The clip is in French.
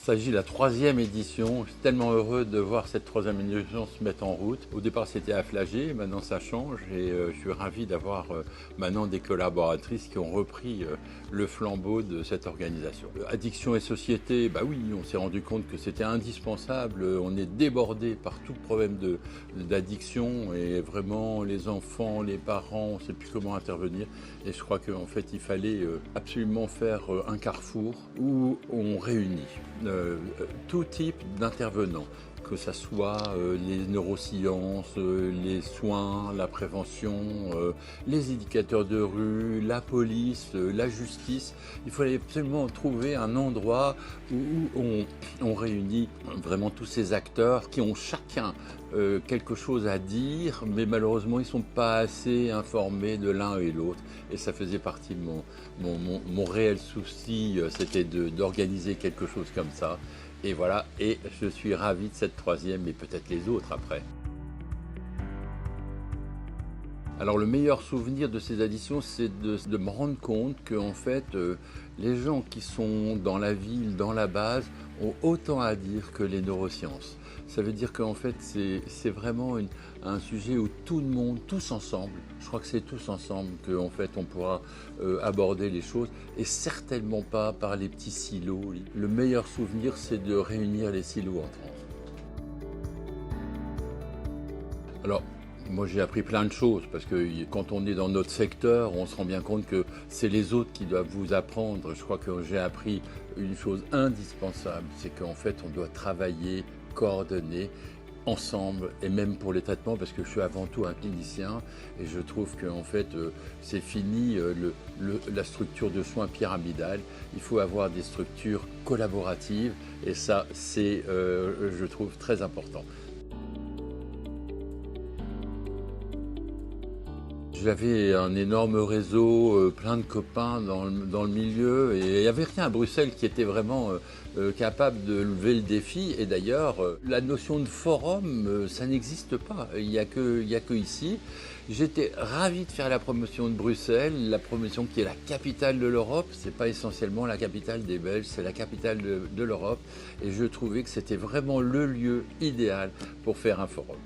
s'agit de la troisième édition. Je suis tellement heureux de voir cette troisième édition se mettre en route. Au départ, c'était à Flagey, maintenant ça change et je suis ravi d'avoir maintenant des collaboratrices qui ont repris le flambeau de cette organisation. Addiction et société, bah oui, on s'est rendu compte que c'était indispensable. On est débordé par tout problème d'addiction et vraiment les enfants, les parents, on ne sait plus comment intervenir. Et je crois qu'en fait, il fallait absolument faire un carrefour où on réunit tout type d'intervenants, que ce soit les neurosciences, les soins, la prévention, les éducateurs de rue, la police, la justice. Il fallait absolument trouver un endroit où on réunit vraiment tous ces acteurs qui ont chacun quelque chose à dire, mais malheureusement ils ne sont pas assez informés de l'un et l'autre. Et ça faisait partie de mon réel souci, c'était d'organiser quelque chose comme ça. Et voilà, et je suis ravi de cette troisième et peut-être les autres après. Alors le meilleur souvenir de ces additions, c'est de me rendre compte que en fait, les gens qui sont dans la ville, dans la base, ont autant à dire que les neurosciences. Ça veut dire qu'en fait, c'est vraiment un sujet où tout le monde, tous ensemble, je crois que c'est tous ensemble qu'en fait on pourra aborder les choses et certainement pas par les petits silos. Le meilleur souvenir, c'est de réunir les silos en France. Alors, moi j'ai appris plein de choses parce que quand on est dans notre secteur, on se rend bien compte que c'est les autres qui doivent vous apprendre. Je crois que j'ai appris une chose indispensable, c'est qu'en fait on doit travailler, coordonner ensemble et même pour les traitements parce que je suis avant tout un clinicien et je trouve que en fait c'est fini la structure de soins pyramidale. Il faut avoir des structures collaboratives et ça c'est je trouve très important. J'avais un énorme réseau, plein de copains dans le milieu et il n'y avait rien à Bruxelles qui était vraiment capable de lever le défi. Et d'ailleurs, la notion de forum, ça n'existe pas. Il n'y a que ici. J'étais ravi de faire la promotion de Bruxelles, la promotion qui est la capitale de l'Europe. C'est pas essentiellement la capitale des Belges, c'est la capitale de l'Europe. Et je trouvais que c'était vraiment le lieu idéal pour faire un forum.